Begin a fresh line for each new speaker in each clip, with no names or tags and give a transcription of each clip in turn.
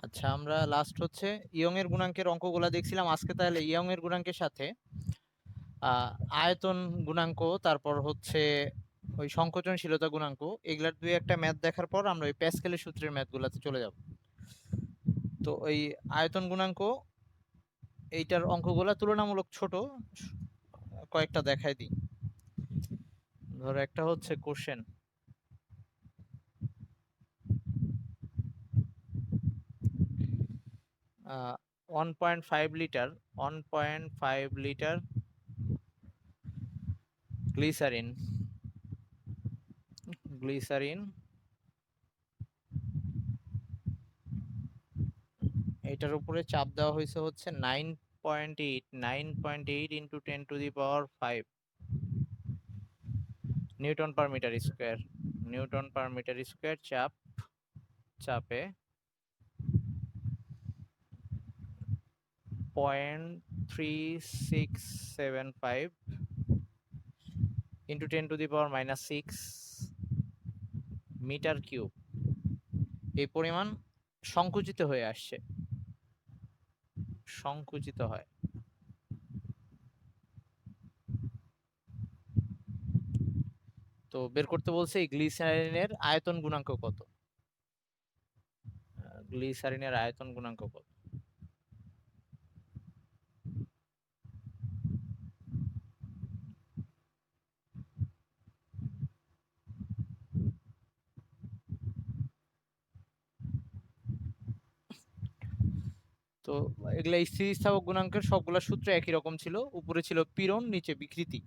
আচ্ছা, আমরা লাস্ট হচ্ছে ইয়ং এর গুণাঙ্কের অঙ্কগুলা দেখছিলাম আজকে। তাহলে ইয়ং এর গুণাঙ্কের সাথে আয়তন গুণাঙ্ক, তারপর হচ্ছে ওই সংকোচনশীলতা গুণাঙ্ক, এগুলার দুই একটা ম্যাথ দেখার পর আমরা ওই প্যাসকেলের সূত্রের ম্যাথগুলাতে চলে যাব। তো ওই আয়তন গুণাঙ্ক এইটার অঙ্কগুলা তুলনামূলক ছোট, কয়েকটা দেখাই দিই। ধরো একটা হচ্ছে question, 1.5 litre 1.5 litre glycerine glycerine এটার উপরে চাপ দেওয়া হয়েছে হচ্ছে 9.8 into 10⁵ newton per metre square. Newton per metre square চাপে 0.3675 ইন্টু 10⁻⁻6 মিটার কিউব এই পরিমাণ সংকুচিত হয়ে আসছে, সংকুচিত হয়। তো বের করতে বলছে এই গ্লিসারিনের আয়তন গুণাঙ্ক কত। গ্লিসারিনের আয়তন গুণাঙ্ক কত? তো এগুলা স্থিতিস্থাপক গুণাঙ্কের সবগুলা সূত্র একই রকম ছিল। উপরে ছিল পীড়ন, নিচে বিকৃতি।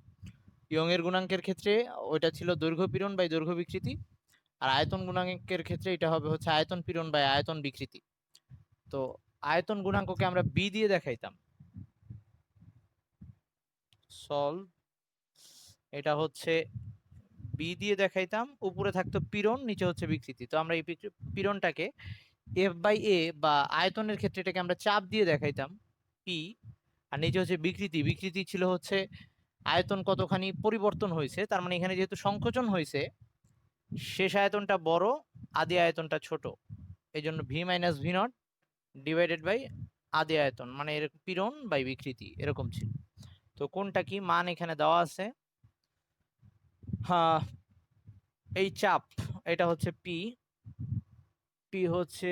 ইয়ং এর গুণাঙ্কের ক্ষেত্রে ওইটা ছিল দৈর্ঘ্য পীড়ন বাই দৈর্ঘ্য বিকৃতি, আর আয়তন গুণাঙ্কের ক্ষেত্রে এটা হবে হচ্ছে আয়তন পীড়ন বাই আয়তন বিকৃতি। তো আয়তন গুণাঙ্ককে আমরা বি দিয়ে দেখাইতাম। সলভ, এটা হচ্ছে বি দিয়ে দেখাইতাম। উপরে থাকতো পীড়ন, নিচে হচ্ছে বিকৃতি। তো আমরা এই পীড়নটাকে এফ বাই এ বা আয়তনের ক্ষেত্রে এটাকে আমরা চাপ দিয়ে দেখাইতাম পি, আর নিচে হচ্ছে বিকৃতি। বিকৃতি ছিল হচ্ছে আয়তন কতখানি পরিবর্তন হয়েছে, তার মানে এখানে যেহেতু সংকোচন হয়েছে শেষ আয়তনটা বড়, আদি আয়তনটা ছোট, এই জন্য v minus v naught divided by আদি আয়তন, মানে এরকম পীড়ন বাই বিকৃতি এরকম ছিল। তো কোনটা কি মান এখানে দেওয়া আছে। হ্যাঁ, এই চাপ এটা হচ্ছে পি, পি হচ্ছে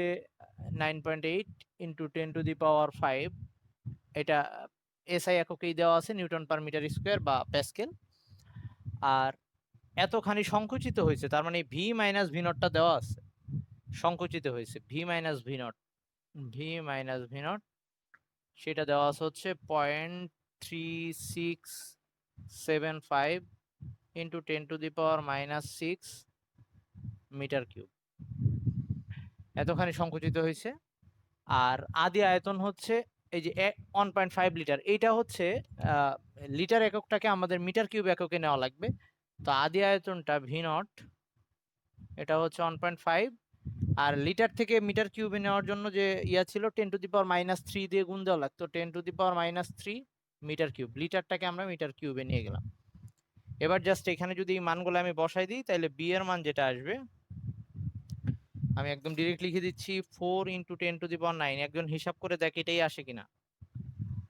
9.8 ইন্টু 10⁵ এটা এসআই এককেই দেওয়া আছে, নিউটন পার মিটার স্কোয়ার বা প্যাসকেল। আর এতখানি সংকুচিত হয়েছে, তার মানে ভি মাইনাস ভি নটটা দেওয়া আছে, সংকুচিত হয়েছে V minus v not. V minus v not সেটা দেওয়া আছে হচ্ছে 0.3675 ইন্টু 10⁻⁻6 মিটার কিউব, এতখানি সংকুচিত হয়েছে। আর আদি আয়তন হচ্ছে এই যে 1.5 লিটার, এইটা হচ্ছে লিটার এককটাকে আমাদের মিটার কিউব এককে নেওয়া লাগবে। তো আদি আয়তনটা ভি নট এটা হচ্ছে 1.5, আর লিটার থেকে মিটার কিউবে নেওয়ার জন্য যে ইয়া ছিল 10⁻³ দিয়ে গুণ দেওয়া লাগতো, 10⁻³ মিটার কিউব। লিটারটাকে আমরা মিটার কিউবে নিয়ে গেলাম। এবার জাস্ট এখানে যদি এই মানগুলো আমি বসাই দিই, তাহলে বি এর মান যেটা আসবে আমি একদম ডিরেক্ট লিখে দিচ্ছি 4 ইন্টু 10⁹। একজন হিসাব করে দেখ এটাই আসে কিনা।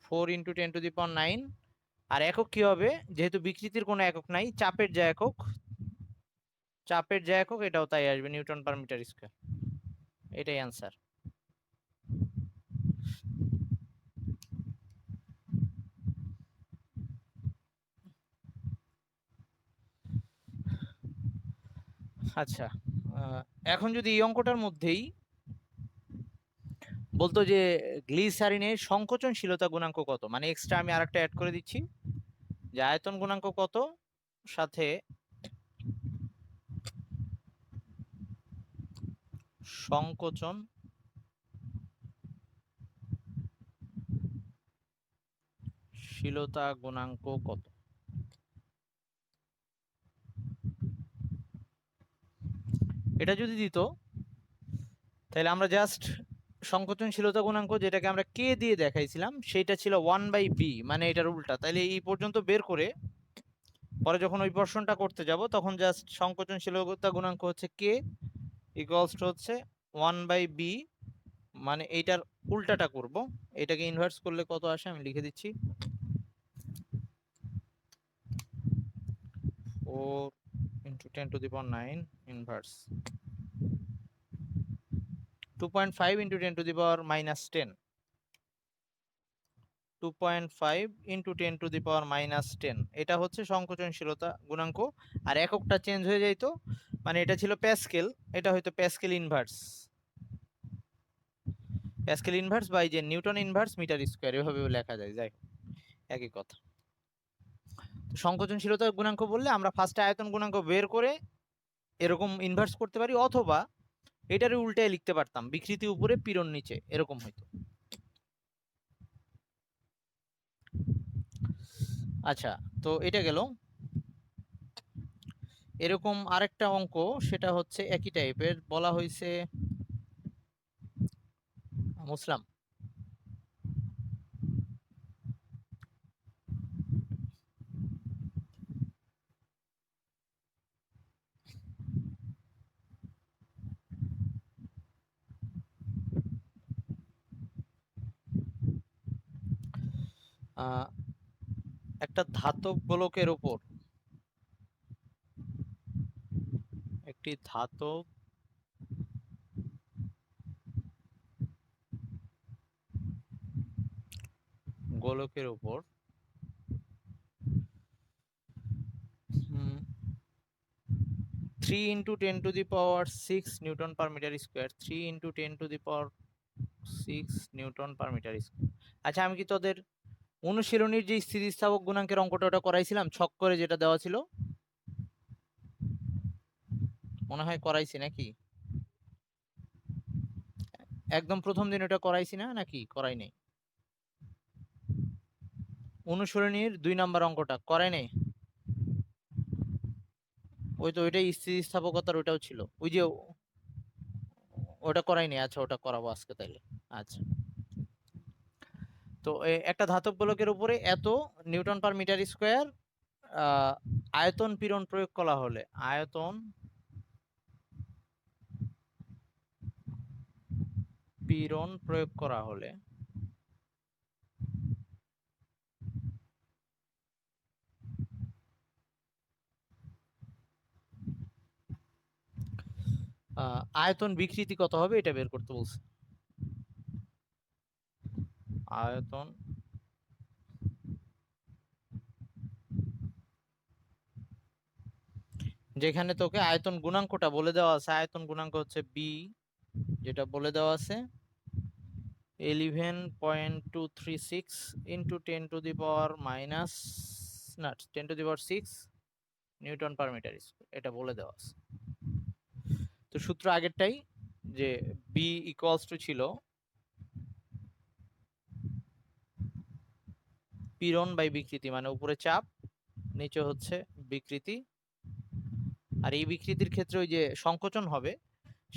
4 ইন্টু 10⁹। আর একক কি হবে, যেহেতু বিকৃতির কোনো একক নাই, চাপের যা একক, চাপের যা একক এটাও তাই আসবে, নিউটন পার মিটার স্কোয়ার। এটাই অ্যান্সার। আচ্ছা, এখন যদি এই অঙ্কটার মধ্যেই বলতো যে গ্লিসারিনের সংকোচনশীলতা গুণাঙ্ক কত, মানে এক্সট্রা আমি আরেকটা অ্যাড করে দিচ্ছি যে আয়তন গুণাঙ্ক কত সাথে সংকোচনশীলতা গুণাঙ্ক কত। এটা যদি দিত তাহলে আমরা জাস্ট সংকোচনশীলতা গুণাঙ্ক যেটাকে আমরা কে দিয়ে দেখাইছিলাম সেটা ছিল 1/b, মানে এটার উল্টা। তাহলে এই পর্যন্ত বের করে পরে যখন ওই প্রশ্নটা করতে যাব তখন জাস্ট সংকোচনশীলতা গুণাঙ্ক হচ্ছে কে ইকুয়ালস টু হচ্ছে 1/b মানে এইটার উল্টাটা করব, এটাকে ইনভার্স করলে কত আসে আমি লিখে দিচ্ছি, 4 × 10⁹ ইনভার্স 2.5 × 10⁻10 2.5 × 10⁻10 এটা হচ্ছে সংকোচনশীলতা গুণাঙ্ক। আর এককটা চেঞ্জ হয়ে যাইতো, মানে এটা ছিল প্যাসকেল, এটা হয়তো pascal inverse, pascal inverse by যে নিউটন ইনভার্স মিটার স্কয়ার, এভাবেও লেখা যায়, যাই একই কথা। সংকোচনশীলতা গুণাঙ্ক বললে আমরা ফার্স্টে আয়তন গুণাঙ্ক বের করে এরকম ইনভার্স করতে পারি, অথবা এটারে উল্টায় লিখতে পারতাম, বিকৃতি উপরে পীড়ন নিচে, এরকম হইতো। আচ্ছা, তো এটা গেল। এরকম আরেকটা অঙ্ক, সেটা হচ্ছে একই টাইপের, বলা হয়েছে মুসলাম একটা ধাতব গোলকের উপর একটি ধাতব গোলকের উপর 3 × 10⁶ newton per metre square, 3 × 10⁶ newton per metre square. আচ্ছা, আমি কি তোদের অনুশীলনীর যে স্থিতিস্থাপক গুণাঙ্কের অঙ্কটা ওটা করাইছিলাম ছক করে, যেটা দেওয়া ছিল? মনে হয় করাইছি নাকি? একদম প্রথম দিন ওটা করাইছি না, নাকি করাই নাই? অনুশীলনীর 2 নাম্বার অঙ্কটা করাই নাই? ওই তো ওইটাই স্থিতিস্থাপকতার, ওটাও ছিল ওই যে, ওটা করাই নাই। আচ্ছা, ওটা করাবো আজকে তাইলে। আচ্ছা, তো একটা ধাতব গোলকের উপরে এত নিউটন পার মিটার স্কয়ার আয়তন পীড়ন প্রয়োগ করা হলে, আয়তন পীড়ন প্রয়োগ করা হলে আয়তন বিকৃতি কত হবে এটা বের করতে বলছে। আয়তন যেখানে তোকে আয়তন গুণাঙ্কটা বলে দেওয়া আছে, আয়তন গুণাঙ্ক হচ্ছে বি, যেটা বলে দেওয়া আছে 11.236 × 10⁻6 নিউটন পার মিটার স্কয়ার, এটা বলে দেওয়া আছে। তো সূত্র আগেরটাই, যে বি ইকুয়ালস টু ছিল পীড়ন বাই বিকৃতি, মানে উপরে চাপ নিচে হচ্ছে বিকৃতি। আর এই বিকৃতির ক্ষেত্রে ওই যে সংকোচন হবে,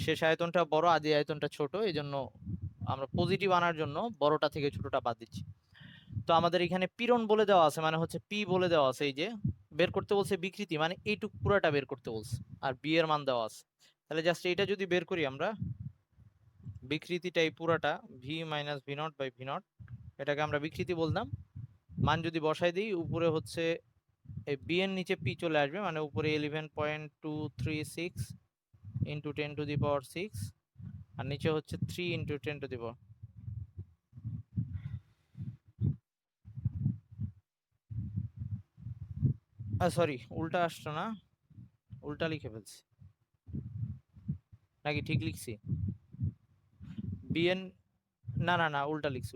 শেষ আয়তনটা বড়, আদি আয়তনটা ছোট, এই জন্য আমরা পজিটিভ আনার জন্য বড়টা থেকে ছোটটা বাদ দিচ্ছি। তো আমাদের এখানে পীড়ন বলে দেওয়া আছে, মানে হচ্ছে পি বলে দেওয়া আছে, এই যে বের করতে বলছে বিকৃতি, মানে এইটুক পুরাটা বের করতে বলছে, আর বি এর মান দেওয়া আছে। তাহলে জাস্ট এটা যদি বের করি আমরা, বিকৃতিটাই পুরাটা v minus v naught by v naught, এটাকে আমরা বিকৃতি বললাম। মান যদি বসাই দিই, উপরে হচ্ছে এই বি এর নিচে পি চলে আসবে, মানে উপরে 11.236 × 10⁶, আর নিচে হচ্ছে 3 × 10⁻, সরি উল্টা আসছে না, উল্টা লিখে ফেলছি, নাকি ঠিক লিখছি? বিএন, না না না, উল্টা লিখছি,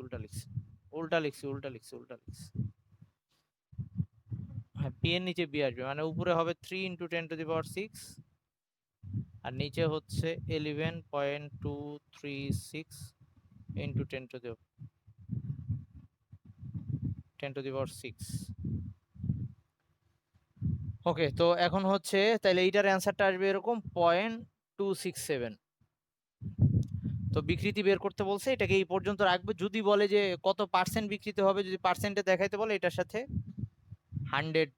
হ্যাঁ, পি এর নিচে বি আসবে, মানে উপরে হবে 3 × 10⁶, আর নিচে হচ্ছে 11.236 × 10⁶। ওকে, তো এখন হচ্ছে তাহলে এইটার অ্যান্সারটা আসবে এরকম 0.267। তো বিকৃতি বের করতে বলছে, এটাকে এই পর্যন্ত রাখবে। যদি বলে যে কত পার্সেন্ট বিকৃতি হবে, যদি পার্সেন্টে দেখাইতে বলে, এটার সাথে 100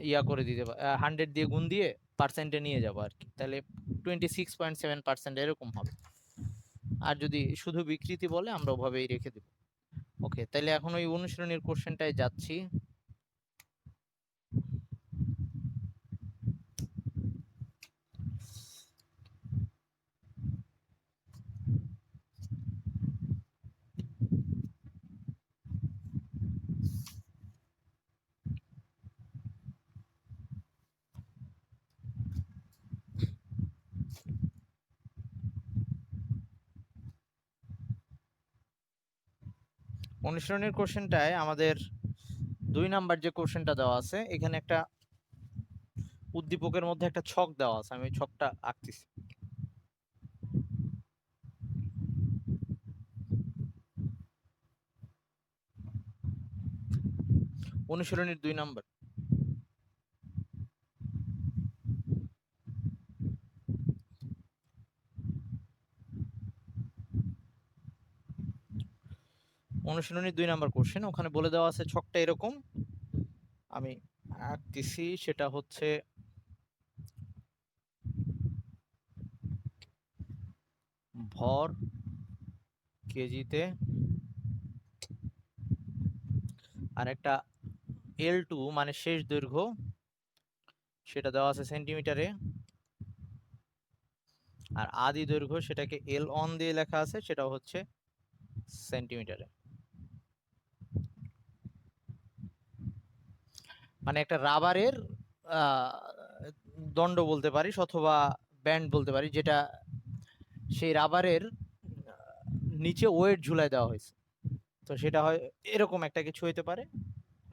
ইয়া করে দিতে, 100 দিয়ে গুণ দিয়ে পার্সেন্টে নিয়ে যাবো আর কি, তাহলে 26.7% এরকম হবে। আর যদি শুধু বিকৃতি বলে আমরা ওভাবেই রেখে দেব। ওকে, তাহলে এখন ওই অনুশীলনীর কোশ্চেনটায় যাচ্ছি। অনুশীলনীর কোশ্চেনটায় আমাদের 2 নাম্বার যে কোশ্চেনটা দেওয়া আছে, এখানে একটা উদ্দীপকের মধ্যে একটা ছক দেওয়া আছে, আমি ছকটা আঁকতেছি। অনুশীলনীর 2 নাম্বার। অনুশীলনীর 2 নাম্বার কোশ্চেন, ওখানে বলে দেওয়া আছে ছকটা এরকম, আমি আঁকতেছি। সেটা হচ্ছে ভর কেজিতে, আর একটা L2 মানে শেষ দৈর্ঘ্য, সেটা দেওয়া আছে সেন্টিমিটারে, আর আদি দৈর্ঘ্য সেটাকে L1 দিয়ে লেখা আছে, সেটা হচ্ছে সেন্টিমিটারে। মানে একটা রাবারের দণ্ড বলতে পারিস অথবা ব্যান্ড বলতে পারি, যেটা সেই রাবারের নিচে ওয়েট ঝুলায় দেওয়া হয়েছে। তো সেটা হয় এরকম একটা কিছু হইতে পারে,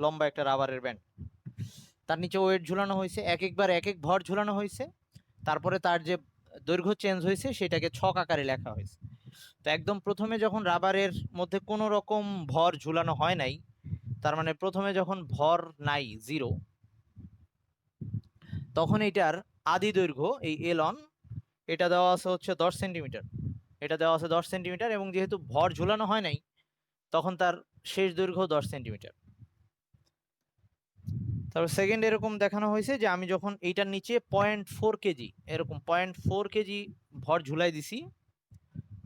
লম্বা একটা রাবারের ব্যান্ড, তার নিচে ওয়েট ঝুলানো হয়েছে, এক একবার এক এক ভর ঝুলানো হয়েছে, তারপরে তার যে দৈর্ঘ্য চেঞ্জ হয়েছে সেটাকে ছক আকারে লেখা হয়েছে। তো একদম প্রথমে যখন রাবারের মধ্যে কোনো রকম ভর ঝুলানো হয় নাই, তার মানে প্রথমে যখন ভর নাই, জিরো, তখন এটার আদি দৈর্ঘ্য এই L1, এটা দেওয়া আছে হচ্ছে 10 সেন্টিমিটার, এটা দেওয়া আছে 10 সেন্টিমিটার, এবং যেহেতু ভর ঝুলানো হয় নাই তখন তার শেষ দৈর্ঘ্য 10 সেন্টিমিটার। তারপর সেকেন্ড এরকম দেখানো হয়েছে যে আমি যখন এইটার নিচে 0.4 কেজি, এরকম 0.4 কেজি ভর ঝুলাই দিছি,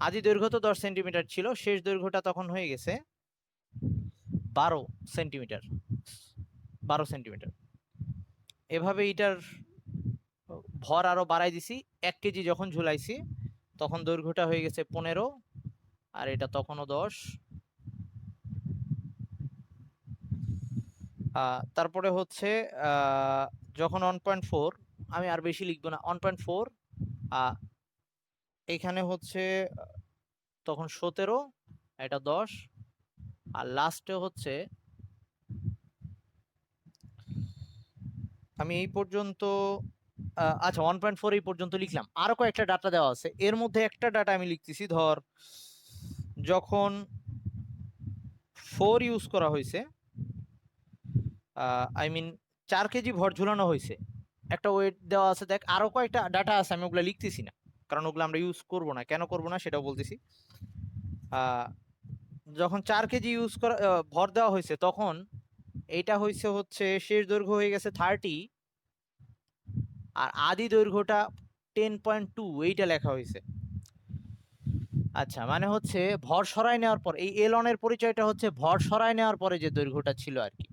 আদি দৈর্ঘ্য তো 10 সেন্টিমিটার ছিল, শেষ দৈর্ঘ্যটা তখন হয়ে গেছে 12 সেন্টিমিটার, 12 সেন্টিমিটার। এভাবে এটার ভর আরো বাড়াই দিছি, 1 কেজি যখন ঝুলাইছি তখন দৈর্ঘ্যটা হয়ে গেছে 15, আর এটা তখনও 10। তারপরে হচ্ছে যখন 1.4, আমি আর বেশি লিখবো না, 1.4, এখানে হচ্ছে তখন 17, এটা 10, আর লাস্টে হচ্ছে আমি এই পর্যন্ত, আচ্ছা 1.4 এই পর্যন্ত লিখলাম। আরো কয়েকটা ডাটা দেওয়া আছে, এর মধ্যে একটা ডাটা আমি লিখতেছি, ধর যখন 4 ইউজ করা হয়েছে, আই মিন 4 কেজি ভর ঝুলানো হয়েছে, একটা ওয়েট দেওয়া আছে, দেখ আরো কয়েকটা ডাটা আছে, আমি ওগুলো লিখতেছি না কারণ ওগুলো আমরা ইউজ করব না। কেন করব না সেটাও বলতেছি। যখন 4 কেজি ইউজ করা ভর দেওয়া হয়েছে, তখন এইটা হয়েছে হচ্ছে শেষ দৈর্ঘ্য হয়ে গেছে 30, আর আদি দৈর্ঘ্যটা 10.2, এইটা লেখা হয়েছে। আচ্ছা, মানে হচ্ছে ভর সরাই নেওয়ার পর এই L1 এর পরিচয়টা হচ্ছে ভর সরাই নেওয়ার পরে যে দৈর্ঘ্যটা ছিল আর কি।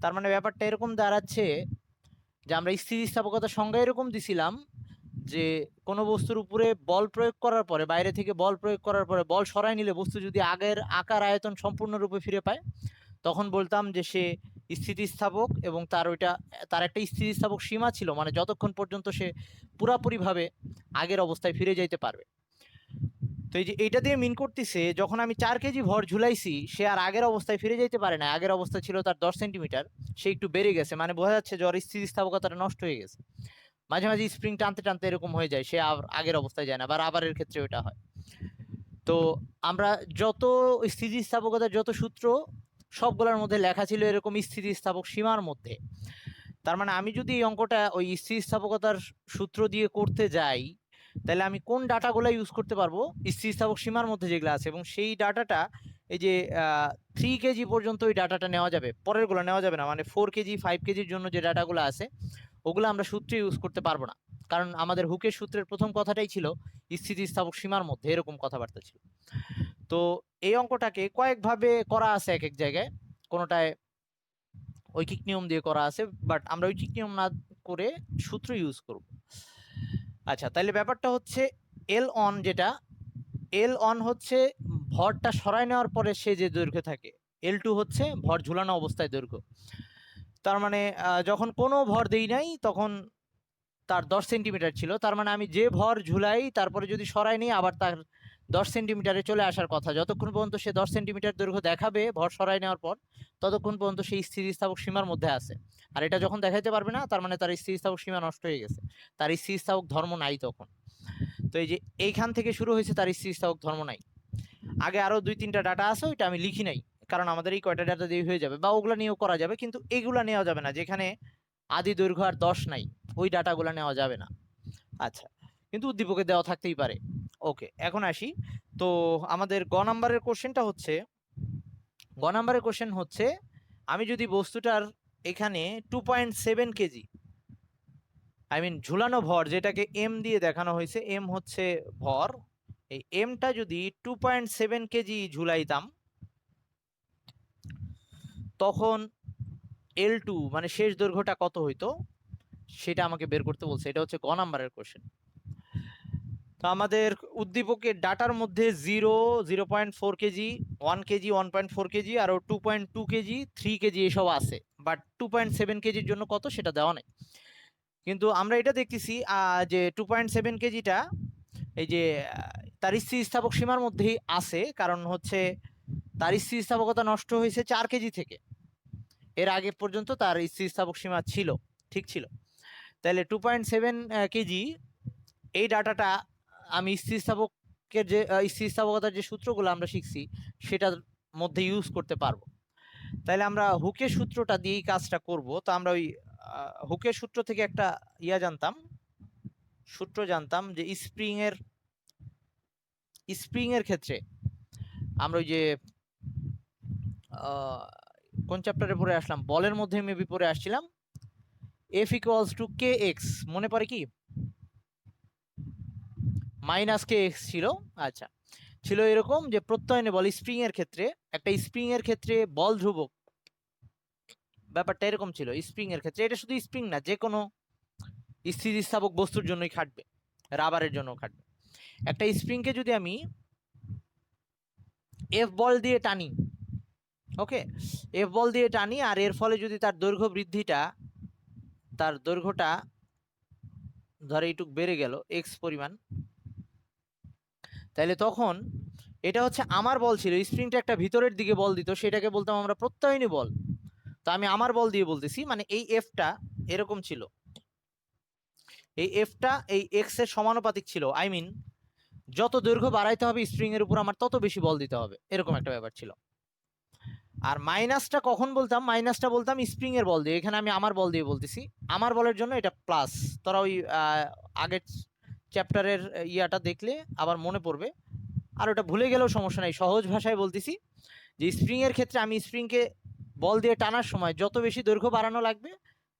তার মানে ব্যাপারটা এরকম দাঁড়াচ্ছে যে আমরা স্থিতিস্থাপকতার সংজ্ঞা এরকম দিছিলাম যে কোনো বস্তুর উপরে বল প্রয়োগ করার পরে, বাইরে থেকে বল প্রয়োগ করার পরে বল সরাই নিলে বস্তু যদি আগের আকার আয়তন সম্পূর্ণরূপে ফিরে পায়, তখন বলতাম যে সে স্থিতিস্থাপক, এবং তার একটা স্থিতিস্থাপক সীমা ছিল, মানে যতক্ষণ পর্যন্ত সে পুরাপুরিভাবে আগের অবস্থায় ফিরে যাইতে পারবে। তো এই যে এইটা দিয়ে মিন করতেছে, যখন আমি 4 কেজি ভর ঝুলাইছি সে আর আগের অবস্থায় ফিরে যাইতে পারে না, আগের অবস্থা ছিল তার 10 সেন্টিমিটার, সে একটু বেড়ে গেছে, মানে বোঝা যাচ্ছে যে ওর স্থিতিস্থাপকতাটা নষ্ট হয়ে গেছে। মাঝে মাঝে স্প্রিং টানতে টানতে এরকম হয়ে যায়, সে আর আগের অবস্থায় যায় না, বা রাবারের ক্ষেত্রে ওটা হয়। তো আমরা যত স্থিতিস্থাপকতার যত সূত্র, সবগুলোর মধ্যে লেখা ছিল এরকম স্থিতিস্থাপক সীমার মধ্যে। তার মানে আমি যদি এই অঙ্কটা ওই স্থিতিস্থাপকতার সূত্র দিয়ে করতে যাই, তাহলে আমি কোন ডাটাগুলো ইউজ করতে পারবো স্থিতিস্থাপক সীমার মধ্যে যেগুলো আছে, এবং সেই ডাটাটা এই যে 3 কেজি পর্যন্ত ওই ডাটাটা নেওয়া যাবে, পরেরগুলো নেওয়া যাবে না। মানে 4 কেজি 5 কেজির জন্য যে ডাটাগুলো আছে ওগুলো আমরা সূত্রে ইউজ করতে পারবো না। কারণ আমাদের হুকের সূত্রের প্রথম কথাটাই ছিল স্থিতিস্থাপক সীমার মধ্যে, এরকম কথাবার্তা ছিল। তো এই অঙ্কটাকে কয়েকভাবে করা আছে এক এক জায়গায়, কোনোটায় ঐকিক নিয়ম দিয়ে করা আছে, বাট আমরা ঐকিক নিয়ম না করে সূত্র ইউজ করব। আচ্ছা, তাহলে ব্যাপারটা হচ্ছে এল অন, যেটা এল অন হচ্ছে ভরটা সরায় নেওয়ার পরে সে যে দৈর্ঘ্য থাকে, এল টু হচ্ছে ভর ঝুলানো অবস্থায় দৈর্ঘ্য। তার মানে যখন কোনো ভর দেই নাই তখন তার 10 সেন্টিমিটার ছিল, তার মানে আমি যে ভর ঝুলাই তারপরে যদি সরাই নিই আবার তার 10 সেন্টিমিটারে চলে আসার কথা। যতক্ষণ পর্যন্ত সে 10 সেন্টিমিটার দৈর্ঘ্য দেখাবে ভর সরাই নেওয়ার পর, ততক্ষণ পর্যন্ত সেই স্থিতিস্থাপক সীমার মধ্যে আছে। আর এটা যখন দেখাইতে পারবে না, তার মানে তার স্থিতিস্থাপক সীমা নষ্ট হয়ে গেছে, তার স্থিতিস্থাপক ধর্ম নাই তখন। তো এই যে এইখান থেকে শুরু হয়েছে তার স্থিতিস্থাপক ধর্ম নাই। আগে আরো 2-3টা ডাটা আছে, ওইটা আমি লিখি নাই, কারণ আমাদের এই কয়টা ডাটা দিয়ে হয়ে যাবে, বা ওগুলা নিয়েও করা যাবে, কিন্তু এগুলা নেওয়া যাবে না যেখানে আদি দৈর্ঘ্য আর 10 নাই, ওই ডাটাগুলো নেওয়া যাবে না। আচ্ছা, কিন্তু উদ্দীপকে দেওয়া থাকতেই পারে। ওকে, এখন আসি। তো আমাদের গ নাম্বারের কোশ্চেনটা হচ্ছে, গ নাম্বারের কোশ্চেন হচ্ছে, আমি যদি বস্তুটার এখানে 2.7 কেজি, আই মিন ঝুলানো ভর, যেটাকে এম দিয়ে দেখানো হয়েছে, এম হচ্ছে ভর, এই এমটা যদি 2.7 কেজি ঝুলাইতাম, তখন এল টু মানে শেষ দৈর্ঘ্যটা কত হইতো, সেটা আমাকে বের করতে বলছে। এটা হচ্ছে গ নাম্বারের কোশ্চেন। তো আমাদের উদ্দীপকের ডাটার মধ্যে 0.4 কেজি, 1 কেজি, 1.4 কেজি, আরও 2.2 কেজি, 3 কেজি এসব আছে, বাট 2.7 কেজির জন্য কত সেটা দেওয়া নেই। কিন্তু আমরা এটা দেখতেছি যে 2.7 কেজিটা এই যে তার স্থিতিস্থাপক সীমার মধ্যেই আছে, কারণ হচ্ছে তার স্থিতিস্থাপকতা নষ্ট হয়েছে 4 কেজি থেকে, এর আগে পর্যন্ত তার স্থিতিস্থাপক সীমা ছিল, ঠিক ছিল। তাহলে 2.7 কেজি, এই ডাটাটা আমি স্থিতিস্থাপকের যে স্থিতিস্থাপকতার যে সূত্রগুলো আমরা শিখছি সেটার মধ্যে ইউজ করতে পারবো। তাহলে আমরা হুকের সূত্রটা দিয়েই কাজটা করব। তো আমরা ওই হুকের সূত্র থেকে একটা সূত্র জানতাম যে স্প্রিং এর ক্ষেত্রে আমরা ওই যে কোন চ্যাপ্টারে পড়ে আসলাম, বলের মধ্যে মেবি পড়ে আসছিলাম, F equals to K x, মনে পড়ে কি, মাইনাস কে এক্স ছিল। আচ্ছা, ছিল এরকম যে প্রত্যয়নে বল, স্প্রিং এর ক্ষেত্রে, একটা স্প্রিং এর ক্ষেত্রে বল ধ্রুবক, ব্যাপারটা এরকম ছিল স্প্রিং এর ক্ষেত্রে। এটা শুধু স্প্রিং না, যে কোনো স্থিতিস্থাপক বস্তুর জন্যই খাটবে, রাবারের জন্য খাটবে। একটা স্প্রিংকে যদি আমি এফ বল দিয়ে টানি, ওকে, এফ বল দিয়ে টানি, আর এর ফলে যদি তার দৈর্ঘ্যটা ধরে এইটুক বেড়ে গেল এক্স পরিমাণ, তাহলে তখন এটা হচ্ছে আমার বল ছিল, স্প্রিংটা একটা ভিতরের দিকে বল দিত, সেটাকে বলতাম আমরা প্রত্যয়নী বল। তো আমি আমার বল দিয়ে বলতেছি, মানে এই এফটা এরকম ছিল, এই এফটা এই এক্স এর সমানুপাতিক ছিল, আই মিন যত দৈর্ঘ্য বাড়াইতে হবে স্প্রিং এর উপর আমার তত বেশি বল দিতে হবে, এরকম একটা ব্যাপার ছিল। আর মাইনাসটা কখন বলতাম, মাইনাসটা বলতাম স্প্রিং এর বল দিয়ে, এখানে আমি আমার বল দিয়ে বলতেছি, আমার বলের জন্য এটা প্লাস। তোরা ওই আগের চ্যাপ্টারের ইয়াটা দেখলে আবার মনে পড়বে, আর ওটা ভুলে গেলেও সমস্যা নাই, সহজ ভাষায় বলতেছি যে স্প্রিং এর ক্ষেত্রে আমি স্প্রিংকে বল দিয়ে টানার সময় যত বেশি দৈর্ঘ্য বাড়ানো লাগবে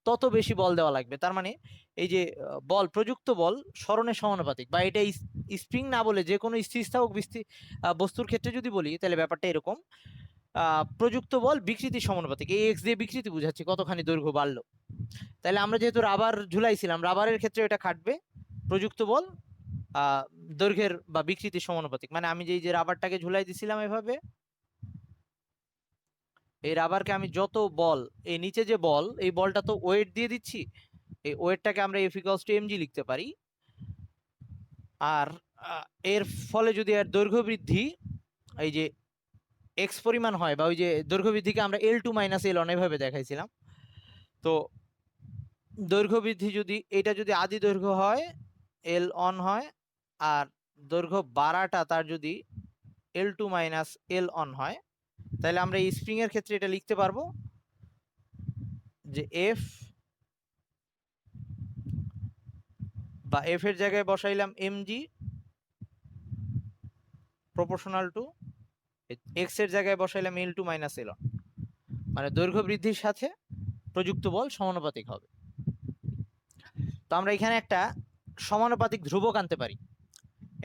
তত বেশি বল দেওয়া লাগবে। তার মানে এই যে বল, প্রযুক্ত বল সরণের সমানুপাতিক, বা এটা স্প্রিং না বলে যে কোনো স্থিতিস্থাপক বস্তুর ক্ষেত্রে যদি বলি, তাহলে ব্যাপারটা এরকম, প্রযুক্ত বল বিকৃতি সমানুপাতিক, এই এক্স দিয়ে বিকৃতি বুঝাচ্ছি কতখানি দৈর্ঘ্য বাড়লো। তাহলে আমরা যেহেতু রাবার ঝুলাইছিলাম, রাবারের ক্ষেত্রে এটা খাটবে প্রযুক্ত বল দৈর্ঘ্যের বা বিকৃতির সমানুপাতিক। মানে আমি যে রাবারটাকে ঝুলাই দিছিলাম এভাবে, এই রাবারকে আমি যত বল, এই নিচে যে বল, এই বলটা তো ওয়েট দিয়ে দিচ্ছি, এই ওয়েটটাকে আমরা এফ ইকুয়ালস টু এমজি লিখতে পারি। আর এর ফলে যদি এর দৈর্ঘ্য বৃদ্ধি এই যে এক্স পরিমাণ হয়, বা ওই যে দৈর্ঘ্য বৃদ্ধিকে আমরা L two minus L on এভাবে দেখাইছিলাম, তো দৈর্ঘ্য বৃদ্ধি যদি এটা যদি আদি দৈর্ঘ্য হয় এল অন হয়, আর দৈর্ঘ্য বাড়াটা তার যদি L two minus L on হয়, তাহলে আমরা এই স্প্রিং এর ক্ষেত্রে এটা লিখতে পারবো যে এফ, বা এফ এর জায়গায় বসাইলাম এমজি প্রপোর্শনাল টু এক্স এর জায়গায় বসাইলাম L two minus L on, মানে দৈর্ঘ্য বৃদ্ধির সাথে প্রযুক্ত বল সমানুপাতিক হবে। তো আমরা এখানে একটা সমানুপাতিক ধ্রুবক আনতে পারি,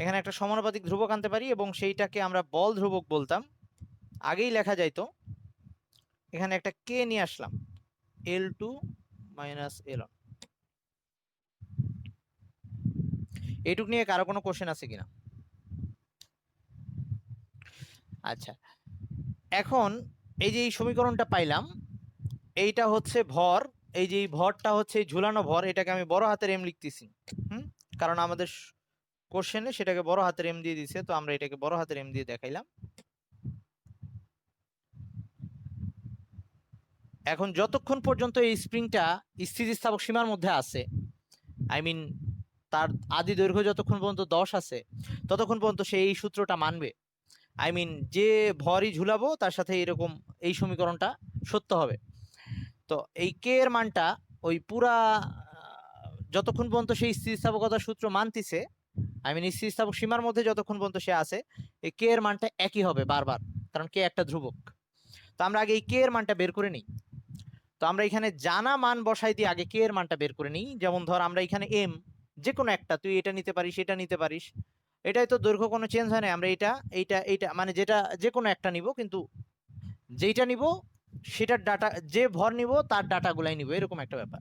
এখানে একটা সমানুপাতিক ধ্রুবক আনতে পারি এবং সেইটাকে আমরা বল ধ্রুবক বলতাম, আগেই লেখা যাইতো। এখানে একটা কে নিয়ে আসলাম, L2 মাইনাস L1। এইটুক নিয়ে কারো কোনো কোশ্চেন আছে কিনা? আচ্ছা, এখন এই যে এই সমীকরণটা পাইলাম, এইটা হচ্ছে ভর, এই যে এই ভরটা হচ্ছে ঝুলানো ভর, এটাকে আমি বড় হাতের এম লিখতেছি, কারণ আমাদের কোশ্চেনে সেটাকে বড় হাতের এম দিয়ে দিছে, তো আমরা এটাকে বড় হাতের এম দিয়ে দেখাইলাম। এখন যতক্ষণ পর্যন্ত এই স্প্রিংটা স্থিতিস্থাপক সীমার মধ্যে আছে, আই মিন তার আদি দৈর্ঘ্য যতক্ষণ পর্যন্ত 10 আছে, ততক্ষণ পর্যন্ত সে এই সূত্রটা মানবে। আই মিন যে ভরই ঝুলাবো তার সাথে এরকম এই সমীকরণটা সত্য হবে। তো এই কে এর মানটা ওই পুরা যতক্ষণ পর্যন্ত সেই স্থিতিস্থাপকতার সূত্র মানতিছে, আই মিন স্থিতিস্থাপক সীমার মধ্যে যতক্ষণ পর্যন্ত সে আছে, এই কে এর মানটা একই হবে বারবার, কারণ কে একটা ধ্রুবক। তো আমরা আগে এই কে এর মানটা বের করে নিই। তো আমরা এখানে জানা মান বসাই দিয়ে আগে কে এর মানটা বের করে নিই। যেমন ধর আমরা এখানে এম, যে কোনো একটা, তুই এটা নিতে পারিস, এটা নিতে পারিস, এটাই তো দৈর্ঘ্য কোনো চেঞ্জ হয় না। আমরা এইটা এইটা এইটা মানে যেটা যে কোনো একটা নিব, কিন্তু যেইটা নিব সেটার ডাটা, যে ভর নিব তার ডাটাগুলাই নিব, এরকম একটা ব্যাপার।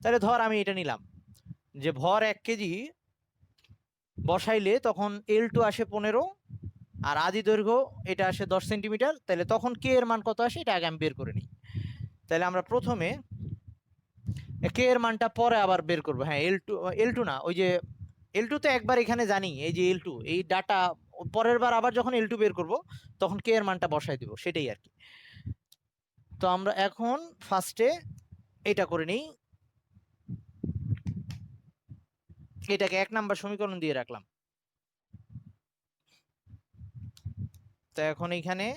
তাহলে ধর আমি এটা নিলাম যে ভর 1 কেজি বসাইলে তখন L2 আসে 15, আর আদি দৈর্ঘ্য এটা আসে 10 সেন্টিমিটার, তাহলে তখন কে এর মান কত আসে এটা আগে আমি বের করে নিই। তাহলে আমরা প্রথমে কে এর মানটা পরে আবার বের করবো। হ্যাঁ, L2 না, ওই যে L2 তো একবার এখানে জানি, এই যে L2 এই ডাটা, পরের বার আবার যখন L2 বের করব তখন কে এর মানটা বসাই দিব, সেটাই আর কি। তো আমরা এখন ফার্স্টে এটা করে নিই, এটাকে 1 নাম্বার সমীকরণ দিয়ে রাখলাম। তো এখন এইখানে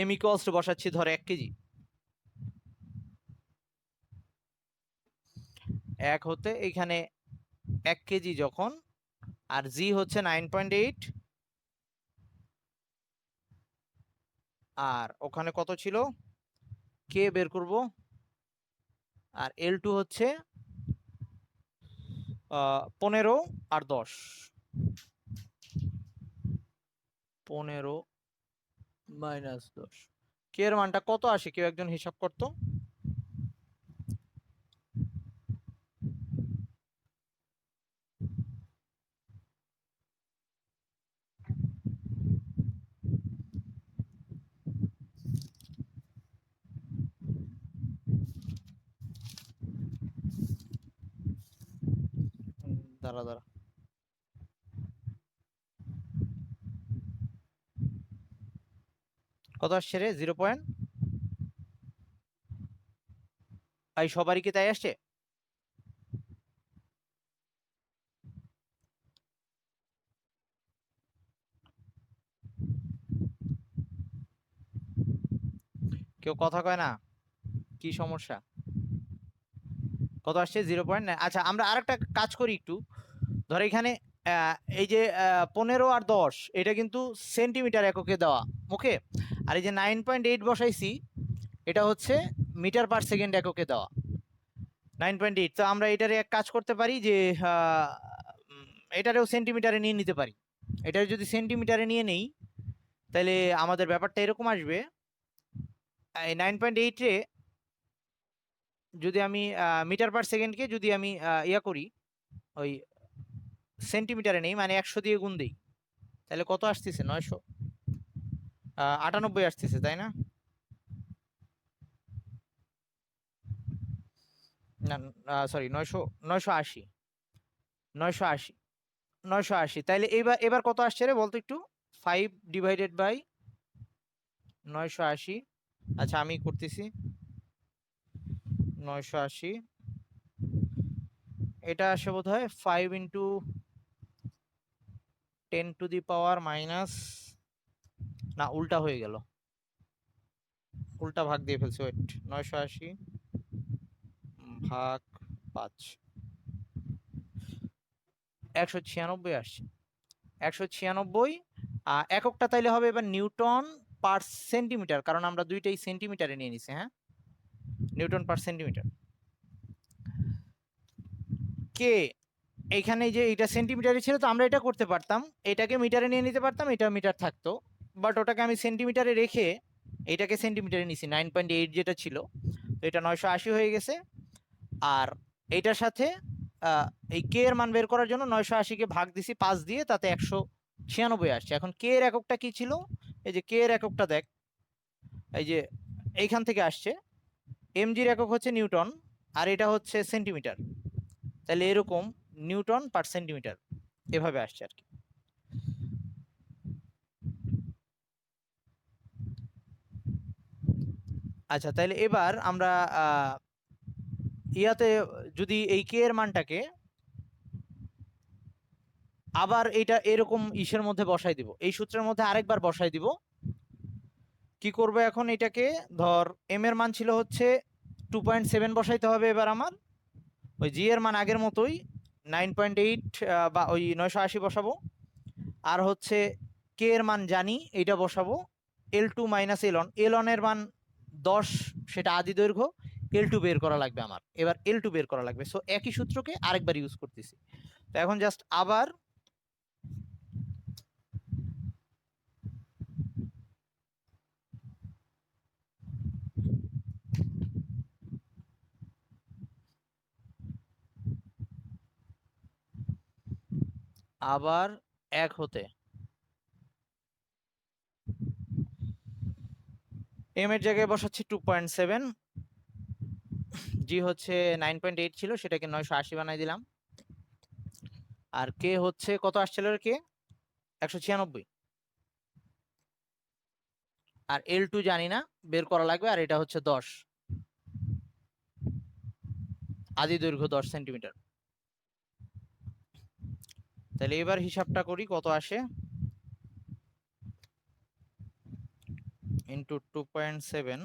m ইকুয়ালস টু বসাচ্ছি ধর 1 কেজি, 1 হতে এইখানে 1 কেজি যখন, আর জি হচ্ছে 9.8, আর ওখানে কত ছিল কে বের করব, আর L2 হচ্ছে 15 আর 10, 15 মাইনাস 10, কে এর মানটা কত আসে কেউ একজন হিসাব করতো? দাঁড়া দাঁড়া, কত আসছে রে? 0 পয়েন্ট, এই সবারই কি তাই আসছে? কেউ কথা কয় না, কি সমস্যা? কত আসছে? 0 পয়েন্ট। আচ্ছা, আমরা আরেকটা কাজ করি একটু, ধর এখানে এই যে 15 আর 10 এটা কিন্তু সেন্টিমিটার এককে দেওয়া, ওকে। আর এই যে 9.8 বসাইছি, এটা হচ্ছে মিটার পার সেকেন্ড এককে দেওয়া, 9.8। তো আমরা এটারে এক কাজ করতে পারি যে এটারেও সেন্টিমিটারে নিয়ে নিতে পারি। এটারে যদি সেন্টিমিটারে নিয়ে নেই তাহলে আমাদের ব্যাপারটা এরকম আসবে, এই 9.8 রে যদি আমি মিটার পার সেকেন্ডকে যদি আমি ইয়া করি, ওই সেন্টিমিটারে নেই, মানে 100 দিয়ে গুণ দিই, তাহলে কত আসতেছে? 998 আসতেছে, তাই না? না, সরি, 980, 980, 980। তাইলে এবার কত আসছে রে বলতো একটু? 5 ডিভাইডেড বাই 980, আচ্ছা আমি করতেছি, 980, এটা আসে বোধ হয় 5 into 10 to the power minus, না উল্টা হয়ে গেল, উল্টা ভাগ দিয়ে ফেলছি, ওয়েট, 980 ভাগ 5, 196 আসছে, 196 এককটা তাইলে হবে এবার নিউটন পার সেন্টিমিটার, কারণ আমরা দুইটাই সেন্টিমিটারে নিয়ে নিছি। হ্যাঁ, নিউটন পার সেন্টিমিটার। কে এইখানে যে এটা সেন্টিমিটারে ছিল, তো আমরা এটা করতে পারতাম, এটাকে মিটারে নিয়ে নিতে পারতাম, এটা মিটার থাকতো, বাট ওটাকে আমি সেন্টিমিটারে রেখে এটাকে সেন্টিমিটারে নিছি 9.8 যেটা ছিল, তো এটা 980 হয়ে গেছে। আর এইটার সাথে এই কে এর মান বের করার জন্য 980 কে ভাগ দিছি 5 দিয়ে, তাতে 196 আসছে। এখন কে এর এককটা কি ছিল, এই যে কে এর এককটা দেখ, এই যে এইখান থেকে আসছে, এমজির একক হচ্ছে নিউটন আর এটা হচ্ছে সেন্টিমিটার, তাহলে এরকম নিউটন পার সেন্টিমিটার এভাবে আসছে আর কি। আচ্ছা, তাহলে এবার আমরা ইয়াতে যদি এই কে এর মানটাকে আবার এটা এরকম ইসের মধ্যে বসাই দিব, এই সূত্রের মধ্যে আরেকবার বসাই দিব। কি করব এখন, এটাকে ধর এম এর মান ছিল হচ্ছে 2.7 বসাইতে হবে এবার আমার, ওই জি এর মান আগের মতোই 9.8 বা ওই 980 বসাবো। আর হচ্ছে কে এর মান জানি, এইটা বসাবো, L2 মাইনাস এল এর মান 10, সেটা আদি দৈর্ঘ্য, L2 বের করা লাগবে আমার, এবার L2 বের করা লাগবে। সো একই সূত্রকে আরেকবার ইউজ করতেছি। তো এখন জাস্ট আবার এক হতে এম এর জায়গায় বসাচ্ছি 2.7, জি হচ্ছে 9.8 ছিল, সেটাকে 980 বানাই দিলাম। আর কে হচ্ছে কত আসছিল, কে 196, আর L2 জানি না, বের করা লাগবে, আর এটা হচ্ছে 10, আদি দৈর্ঘ্য 10 সেন্টিমিটার। তাহলে এবার হিসাবটা করি কত আসে, ইন্টু 2.7,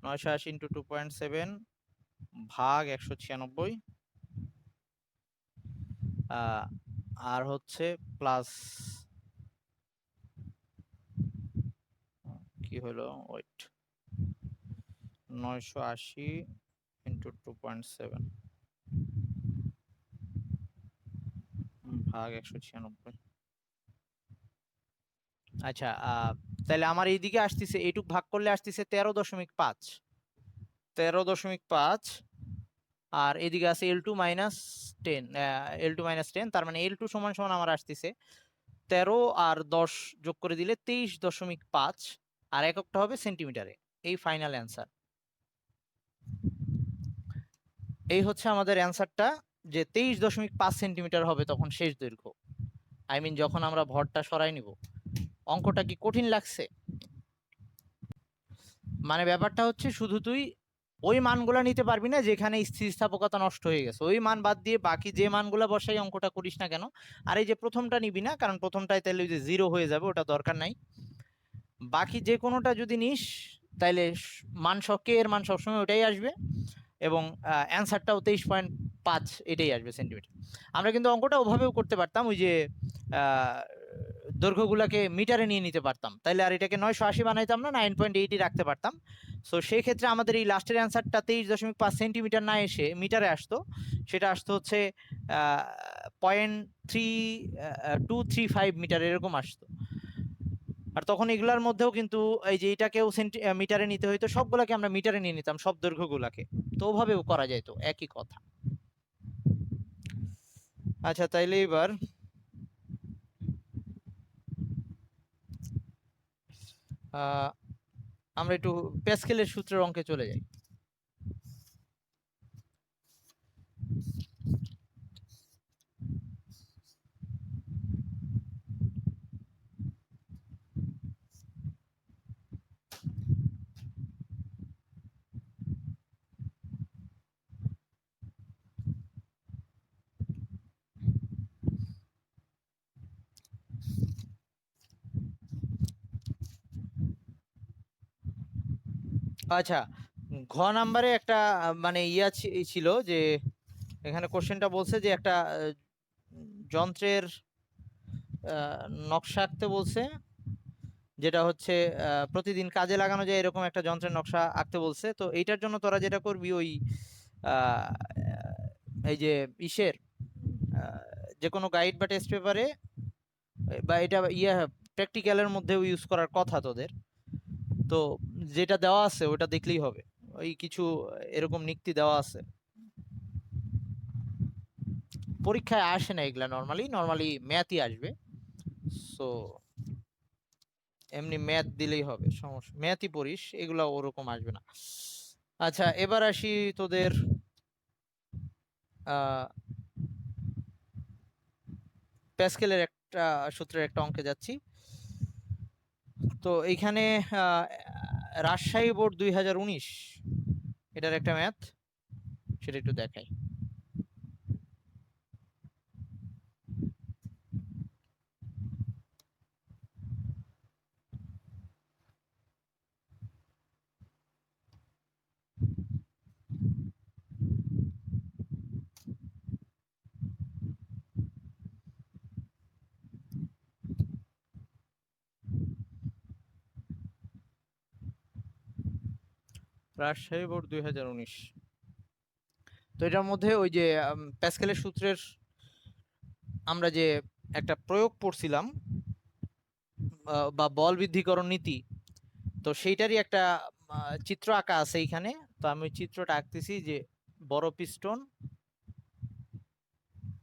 980 ইন্টু 2.7 ভাগ 196, আর হচ্ছে প্লাস কি হলো, ওয়েট, 980 ইন্টু 2.7 ভাগ 196। আচ্ছা, তাহলে আমার এইদিকে আসতেছে, এইটুক ভাগ করলে আসতেছে 13.5, 13.5, আর এদিকে আছে L2 মাইনাস 10, তার মানে L2 সমান সমান আমার আসতেছে 13 আর 10 যোগ করে দিলে 23.5, আর এককটা হবে সেন্টিমিটারে। এই ফাইনাল অ্যান্সার, এই হচ্ছে আমাদের অ্যান্সারটা, যে 23.5 সেন্টিমিটার হবে তখন শেষ দৈর্ঘ্য। আই মিন যখন আমরা ভরটা সরাই নিব। অঙ্কটা কি কঠিন লাগছে? মানে ব্যাপারটা হচ্ছে শুধু তুই ওই মানগুলো নিতে পারবি না যেখানে স্থিতিস্থাপকতা নষ্ট হয়ে গেছে, ওই মান বাদ দিয়ে বাকি যে মানগুলো বসাই অঙ্কটা করিস না কেন। আর এই যে প্রথমটা নিবি না, কারণ প্রথমটায় তাহলে ওই যে 0 হয়ে যাবে, ওটা দরকার নাই। বাকি যে কোনোটা যদি নিস তাইলে মান কে এর মান সবসময় ওটাই আসবে, এবং অ্যান্সারটাও 23.5 এটাই আসবে সেন্টিমিটার। আমরা কিন্তু অঙ্কটা ওভাবেও করতে পারতাম, ওই যে দৈর্ঘ্যগুলোকে মিটারে নিয়ে নিতে পারতাম, তাইলে আর এটাকে 980 বানাইতাম না, 9.8 রাখতে পারতাম। সো সেই ক্ষেত্রে আমাদের এই লাস্টের অ্যান্সারটা 23.5 সেন্টিমিটার না এসে মিটারে আসতো, সেটা আসতো হচ্ছে 0.3235 মিটার এরকম আসতো। আর তখন এগুলার মধ্যেও কিন্তু এই যে এটাকেও মিটারে নিতে হইতো, সবগুলাকে আমরা মিটারে নিয়ে নিতাম, সব দৈর্ঘ্যগুলাকে, তো ওভাবেও করা যেত, একই কথা। আচ্ছা, তাইলে এবার আমরা একটু প্যাসকেলের সূত্রের অঙ্কে চলে যাই। আচ্ছা, ঘ নাম্বারে একটা মানে ছিল যে এখানে কোশ্চেনটা বলছে যে একটা যন্ত্রের নকশা আঁকতে বলছে, যেটা হচ্ছে প্রতিদিন কাজে লাগানো যায় এরকম একটা যন্ত্রের নকশা আঁকতে বলছে। তো এইটার জন্য তোরা যেটা করবি, ওই এই যে ইসের যে কোনো গাইড বা টেস্ট পেপারে বা এটা প্র্যাকটিক্যালের মধ্যেও ইউজ করার কথা তোদের, তো যেটা দেওয়া আছে ওটা দেখলেই হবে। ওই কিছু এরকম নিক্তি দেওয়া আছে, পরীক্ষায় আসে না এগুলা, নর্মালি ম্যাথই আসবে। সো এমনি ম্যাথ দিলেই হবে, সমস্যা ম্যাথই পড়িস, এগুলা ওরকম আসবে না। আচ্ছা এবার আসি তোদের প্যাসকেলের একটা সূত্রের একটা অঙ্কে যাচ্ছি। তো এইখানে রাজশাহী বোর্ড 2019 এটার একটা ম্যাথ, সেটা একটু দেখাই। রাজশাহী বোর্ড 2019, তো এটার মধ্যে ওই যে প্যাসকেলের সূত্রের আমরা যে একটা প্রয়োগ পড়ছিলাম বা বল বৃদ্ধিকরণ নীতি, তো সেইটারই একটা চিত্র আঁকা আছে এইখানে। তো আমি চিত্রটা আঁকতেছি যে বড় পিস্টন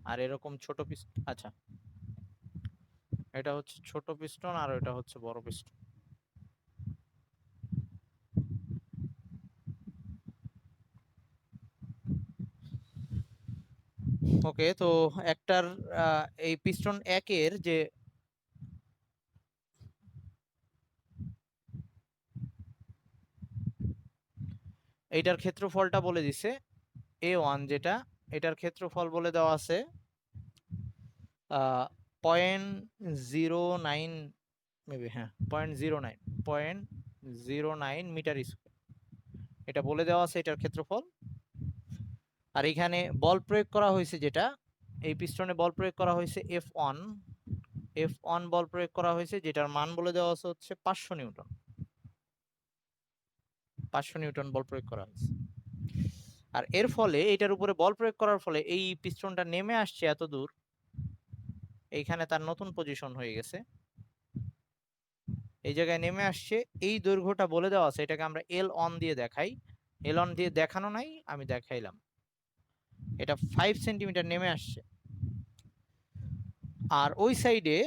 আর এরকম ছোট পিস্টন। আচ্ছা এটা হচ্ছে ছোট পিস্টন আর এটা হচ্ছে বড় পিস্টন। ওকে, তো একটার এই পিস্টন একের যে এইটার ক্ষেত্রফলটা বলে দিছে A1, যেটা এটার ক্ষেত্রফল বলে দেওয়া আছে 0.09, মেবি হ্যাঁ 0.09 মিটার স্কোয়ার, এটা বলে দেওয়া আছে এটার ক্ষেত্রফল। আর এখানে বল প্রয়োগ করা হয়েছে যেটা, এই পিস্টনে বল প্রয়োগ করা হয়েছে F1 বল প্রয়োগ করা হয়েছে, যেটার মান বলে দেওয়া আছে হচ্ছে 500 নিউটন। 500 নিউটন বল প্রয়োগ করা হয়েছে। আর এর ফলে এটার উপরে বল প্রয়োগ করার ফলে এই পিস্টনটা নেমে আসছে এত দূর, এইখানে তার নতুন পজিশন হয়ে গেছে, এই জায়গায় নেমে আসছে। এই দৈর্ঘ্যটা বলে দেওয়া আছে, এটাকে আমরা L1 দিয়ে দেখাই। L1 দিয়ে দেখানো নাই, আমি দেখাইলাম। এটা 5 সেন্টিমিটার নেমে আসছে। আর ওই সাইডে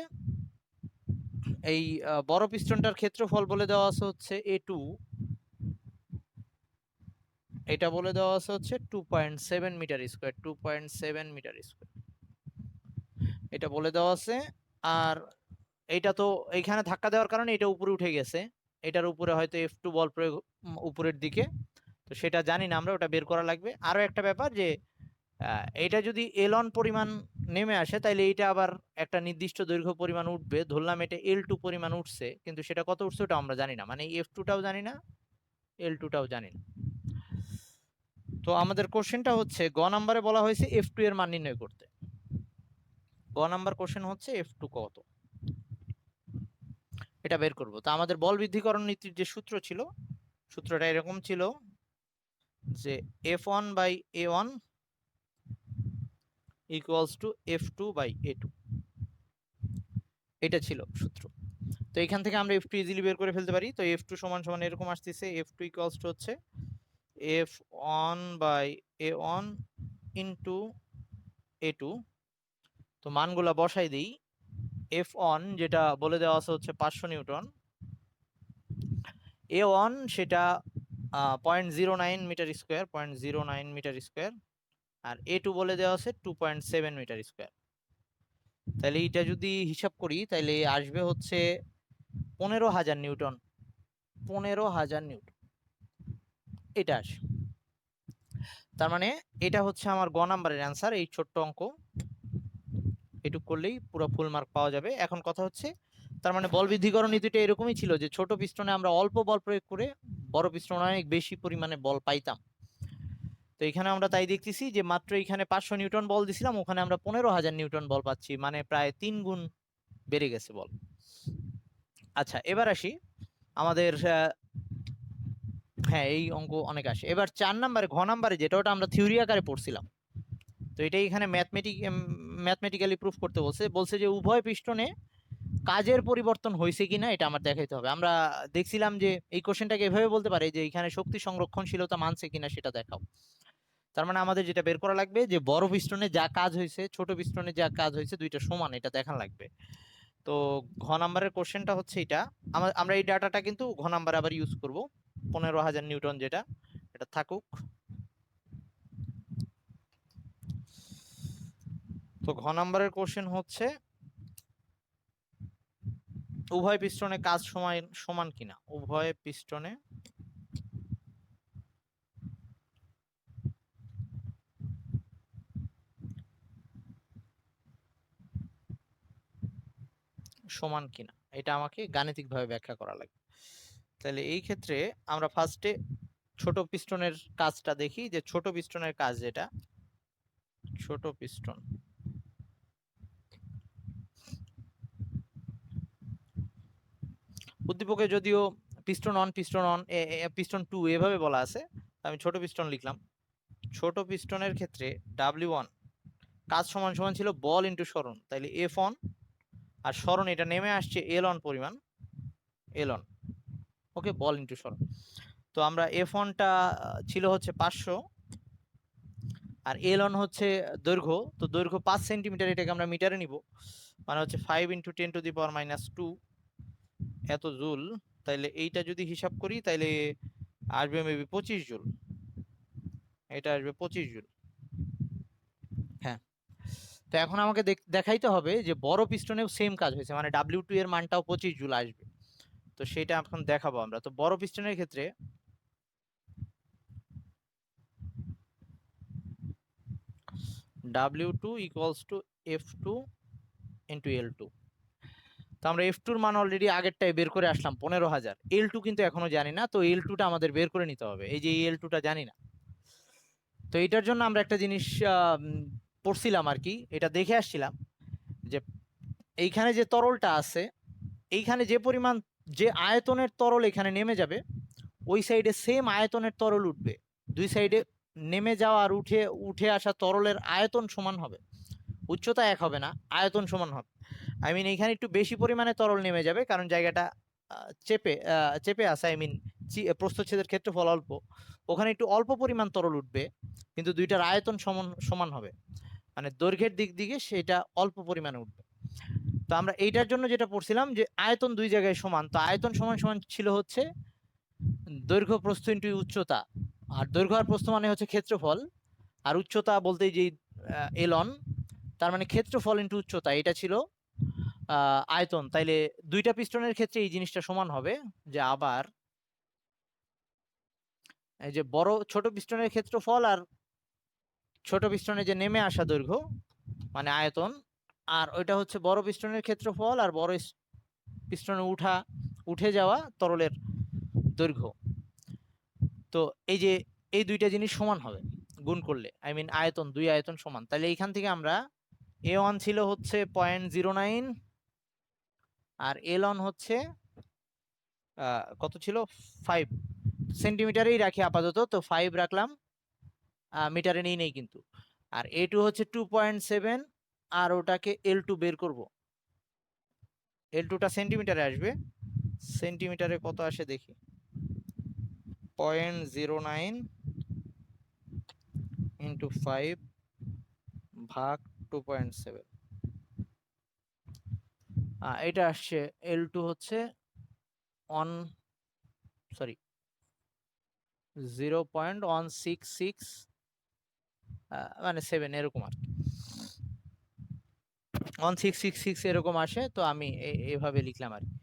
এই বড় পিস্টনটার ক্ষেত্রফল বলে দেওয়া আছে হচ্ছে A2, এটা বলে দেওয়া আছে হচ্ছে 2.7 মিটার স্কোয়ার, 2.7 মিটার স্কোয়ার এটা বলে দেওয়া আছে। আর এটা তো এইখানে ধাক্কা দেওয়ার কারণে এটা উপরে উঠে গেছে, এটার উপরে হয়তো F2 বল প্রয়োগ উপরের দিকে, তো সেটা জানি না আমরা, ওটা বের করা লাগবে। আরো একটা ব্যাপার যে এটা যদি L1 পরিমাণ নেমে আসে তাহলে এটা আবার একটা নির্দিষ্ট দৈর্ঘ্য পরিমাণ উঠবে, ধরলাম এটা L2 পরিমাণ উঠছে, কিন্তু সেটা কত উঠছে ওটা আমরা জানি না, মানে F2টাও জানি না, L2টাও জানি না। তো আমাদের কোশ্চেনটা হচ্ছে গ নাম্বারে বলা হয়েছে F2 এর মান নির্ণয় করতে। গ নাম্বার কোশ্চেন হচ্ছে F2 কত, এটা বের করব। তো আমাদের বল বৃদ্ধিকরণ নীতির যে সূত্র ছিল, সূত্রটা এরকম ছিল যে F1 by A1 equals to F2 by A2, এটা ছিল সূত্র। তো এখান থেকে আমরা F2 ইজিলি বের করে ফেলতে পারি। তো F2 সমান সমান এরকম আসতেছে, F2 ইকুয়ালস টু হচ্ছে F1 by A1 into A2। তো মানগুলা বসাই দিই। F1 যেটা বলে দেওয়া আছে হচ্ছে 500 নিউটন, A1 সেটা 0.09 মিটার স্কোয়ার, 0.09 মিটার স্কোয়ার, আর A2 বলে দেওয়া আছে 2.7 মিটার স্কোয়ার। তাহলে এটা যদি হিসাব করি তাহলে আসবে হচ্ছে 15,000 নিউটন, 15,000 নিউটন এটা আসে। তার মানে এটা হচ্ছে আমার গ নাম্বারের অ্যান্সার, এই ছোট্ট অঙ্ক এটুক করলেই পুরো ফুল মার্ক পাওয়া যাবে। এখন কথা হচ্ছে তার মানে বল বৃদ্ধিকরণ নীতিটা এরকমই ছিল যে ছোট পিস্টনে আমরা অল্প বল প্রয়োগ করে বড় পিস্টনে অনেক বেশি পরিমাণে বল পাইতাম। তো এখানে আমরা তাই দেখতেছি যে মাত্র এখানে 500 নিউটন বল দিছিলাম, ওখানে আমরা 15,000 নিউটন বল পাচ্ছি, মানে প্রায় 3 গুণ বেড়ে গেছে বল। আচ্ছা এবার আসি আমাদের হ্যাঁ এই অঙ্ক অনেক আসে। এবার 4 নাম্বারে ঘ নাম্বারে যেটা, ওটা আমরা থিওরি আকারে পড়ছিলাম। তো এটাই এখানে ম্যাথমেটিক্যালি প্রুফ করতে বলছে যে উভয় পিস্টনে কাজের পরিবর্তন হয়েছে কিনা এটা আমার দেখাইতে হবে। আমরা দেখছিলাম যে এই কোশ্চেনটাকে এভাবে বলতে পারে যে এখানে শক্তি সংরক্ষণশীলতা মানছে কিনা সেটা দেখাও। তার মানে আমাদের যেটা বের করা লাগবে যে বড় পিস্টনে যা কাজ হয়েছে ছোট পিস্টনে যা কাজ হয়েছে দুইটা সমান, এটা দেখান লাগবে। তো ঘ নাম্বারের কোশ্চেনটা হচ্ছে এটা। আমরা এই ডাটাটা কিন্তু ঘ নাম্বারে আবার ইউজ করব, 15,000 নিউটন যেটা, এটা থাকুক। তো ঘ নাম্বারের কোশ্চেন হচ্ছে উভয় পিস্টনে কাজ সমান কিনা, উভয় পিস্টনে সমান কিনা এটা আমাকে গাণিতিকভাবে ব্যাখ্যা করা লাগবে। তাহলে এই ক্ষেত্রে আমরা ফার্স্টে ছোট পিস্টনের কাজটা দেখি, যে ছোট পিস্টনের কাজ যেটা, ছোট পিস্টন উদ্দীপকে যদিও পিস্টন অন পিস্টন টু এভাবে বলা আছে, আমি ছোট পিস্টন লিখলাম। ছোট পিস্টনের ক্ষেত্রে W1 কাজ সমান সমান ছিল বল ইন্টু সরণ, তাইলে F1 আর সরণ এটা নেমে আসছে L1 পরিমাণ, L1 ওকে, বল ইন্টু সরণ। তো আমরা F1টা ছিল হচ্ছে 500 আর L1 হচ্ছে দৈর্ঘ্য, তো দৈর্ঘ্য 5 সেন্টিমিটার, এটাকে আমরা মিটারে নিব, মানে হচ্ছে 5 × 10⁻², এত জুল। তাইলে এইটা যদি হিসাব করি তাইলে আসবে মেবি 25 জুল, এটা আসবে 25 জুল। হ্যাঁ, তো এখন আমাকে দেখাইতে হবে যে বড় পিস্টনেও সেম কাজ হয়েছে, মানে W2 এর মানটাও 25 জুল আসবে। তো সেটা এখন দেখাবো আমরা। তো বড় পিস্টনের ক্ষেত্রে W2 = F2 × L2। তো আমরা F2 এর মান অলরেডি আগেরটাই বের করে আসলাম 15,000। L2 কিন্তু এখনো জানি না, তো L2টা আমাদের বের করে নিতে হবে। এই যে L2টা জানি না, তো এটার জন্য আমরা একটা জিনিস পড়ছিলাম আর কি, এটা দেখে আসছিলাম যে এইখানে যে তরলটা আছে, এইখানে যে পরিমাণ যে আয়তনের তরল এখানে নেমে যাবে, ওই সাইডে সেম আয়তনের তরল উঠবে। দুই সাইডে নেমে যাওয়া আর উঠে আসা তরলের আয়তন সমান হবে, উচ্চতা এক হবে না, আয়তন সমান হবে। আই মিন এখানে একটু বেশি পরিমাণে তরল নেমে যাবে, কারণ জায়গাটা চেপে আছে, আই মিন প্রস্থচ্ছেদের ক্ষেত্রফল অল্প, ওখানে একটু অল্প পরিমাণ তরল উঠবে, কিন্তু দুইটার আয়তন সমান সমান হবে, মানে দৈর্ঘ্যের দিক দিকে সেটা অল্প পরিমাণে উঠবে। তো আমরা এইটার জন্য যেটা পড়ছিলাম যে আয়তন দুই জায়গায় সমান, তো আয়তন সমান সমান ছিল হচ্ছে দৈর্ঘ্য প্রস্থ ইন্টু উচ্চতা, আর দৈর্ঘ্য আর প্রস্থ মানে হচ্ছে ক্ষেত্রফল, আর উচ্চতা বলতে যে এলন, তার মানে ক্ষেত্রফল ইন্টু উচ্চতা, এটা ছিল আয়তন। তাইলে দুইটা পিস্টনের ক্ষেত্রে এই জিনিসটা সমান হবে। যে আবার এই যে ছোট পিস্টনের ক্ষেত্রফল আর ছোট পিস্টনে যে নেমে আসা দৈর্ঘ্য মানে আয়তন, আর ওইটা হচ্ছে বড় পিস্টনের ক্ষেত্রফল আর বড় পিস্টনে উঠে যাওয়া তরলের দৈর্ঘ্য। তো এই যে এই দুইটা জিনিস সমান হবে গুণ করলে, আই মিন আয়তন, দুই আয়তন সমান। তাহলে এইখান থেকে আমরা A1 ছিল হচ্ছে 0.09 আর L1 হচ্ছে কত ছিল 5 সেন্টিমিটারেই রাখি আপাতত, তো 5 রাখলাম, মিটারে নেই কিন্তু। আর A2 হচ্ছে 2.7 আর ওটাকে L2 বের করব, L2টা সেন্টিমিটারে আসবে, সেন্টিমিটারে কত আসে দেখি, 0.09 × 5 ভাগ 2.7, এটা আসছে L2 হচ্ছে 0.166 মানে 7 এরকম আর কি, 1666 এরকম আসে। তো আমি এভাবে লিখলাম আর কি।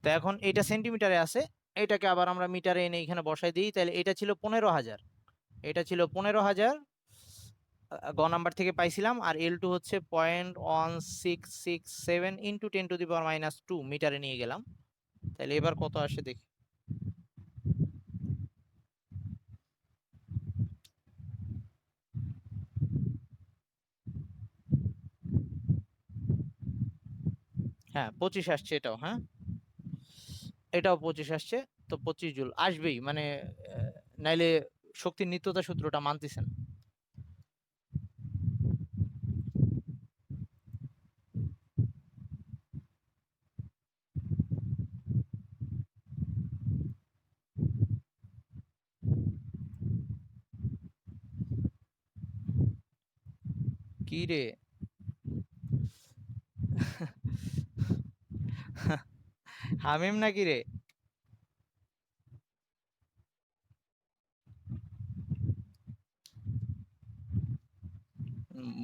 তো এখন এটা সেন্টিমিটারে আছে, এটাকে আবার আমরা মিটারে এনে এখানে বসাই দিই। তাহলে এটা ছিল 15,000, এটা ছিল 15,000 গ নাম্বার থেকে পাইছিলাম, আর L2 হচ্ছে 0.1667 × 10⁻² মিটারে নিয়ে গেলাম। তাহলে এবার কত আসে দেখি, হ্যাঁ 25 আসছে এটাও, হ্যাঁ এটাও 25 আসছে। তো 25 জুল আসবেই, মানে নাইলে শক্তির নিত্যতা সূত্রটা মানতেছেন। কি রে? হামিম নাকি রে?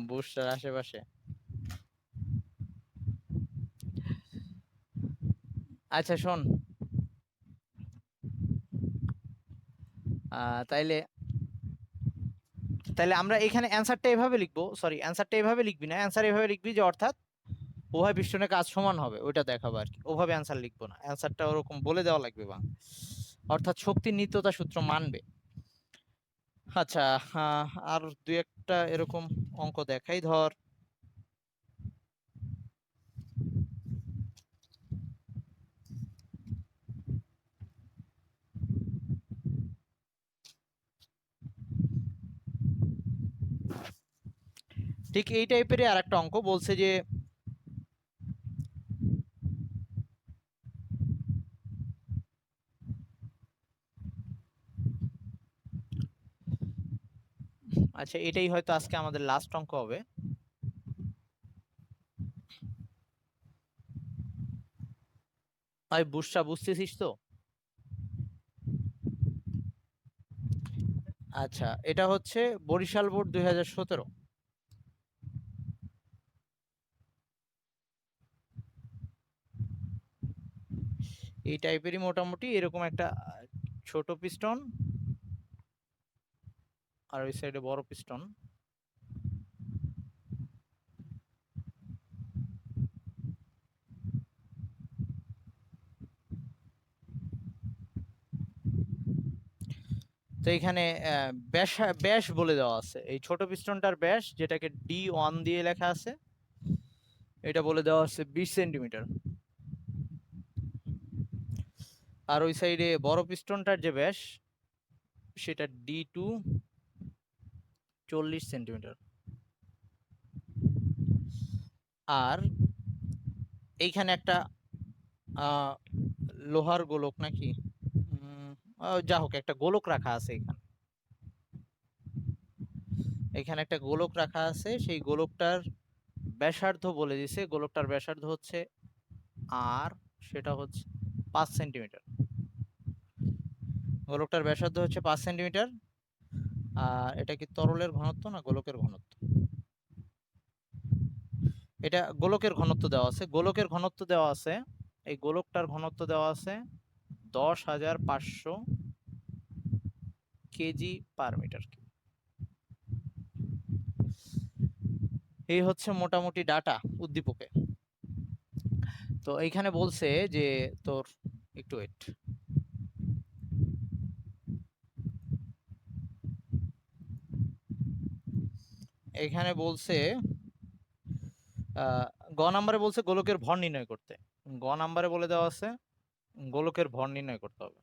বুস্টার আশেপাশে। আচ্ছা শোন, তাইলে তাইলে আমরা এখানে অ্যান্সারটা এভাবে লিখবো, সরি অ্যান্সারটা এভাবে লিখবি না, অ্যান্সার এভাবে লিখবি যে অর্থাৎ উভয় পিস্টনের কাজ সমান হবে, ওইটা দেখাবো আর কি। ওভাবে অ্যান্সার লিখবো না, অ্যান্সারটা ওরকম বলে দেওয়া লাগবে বা অর্থাৎ শক্তির নিত্যতা সূত্র মানবে। আচ্ছা, আর দুই একটা এরকম অঙ্ক দেখাই। ধর ঠিক এই টাইপেরই আর একটা অঙ্ক বলছে যে আচ্ছা এটাই হয়তো আজকে আমাদের লাস্ট অঙ্ক হবে। ভাই বুঝতেছিস তো? আচ্ছা এটা হচ্ছে বরিশাল বোর্ড 2017। এই টাইপেরই মোটামুটি এরকম একটা ছোট পিস্টন আর ওই সাইডে বড় পিস্টন। তো এখানে ব্যাস ব্যাস বলে দেওয়া আছে, এই ছোট পিস্টনটার ব্যাস যেটাকে D1 দিয়ে লেখা আছে, এটা বলে দেওয়া আছে 20 সেন্টিমিটার। আর ওই সাইডে বড় পিস্টনটার যে ব্যাস সেটা D2 40 সেন্টিমিটার। আর এইখানে একটা লোহার গোলক নাকি যা হোক একটা গোলক রাখা আছে এখানে, এখানে একটা গোলক রাখা আছে, সেই গোলকটার ব্যাসার্ধ বলে দিছে, গোলকটার ব্যাসার্ধ হচ্ছে আর সেটা হচ্ছে 5 সেন্টিমিটার। গোলকটার ব্যাসার্ধ হচ্ছে 5 সেন্টিমিটার। আর এটা কি তরলের ঘনত্ব না গোলকের ঘনত্ব? এটা গোলকের ঘনত্ব দেওয়া আছে, গোলকের ঘনত্ব দেওয়া আছে, এই গোলকটার ঘনত্ব দেওয়া আছে 10,500 কেজি পার মিটার। এই হচ্ছে মোটামুটি ডাটা উদ্দীপকে। তো এইখানে বলছে যে তোর একটু ওয়েট, এখানে বলছে গ নাম্বারে বলছে গোলকের ভর নির্ণয় করতে। গ নাম্বারে বলে দেওয়া আছে গোলকের ভর নির্ণয় করতে হবে।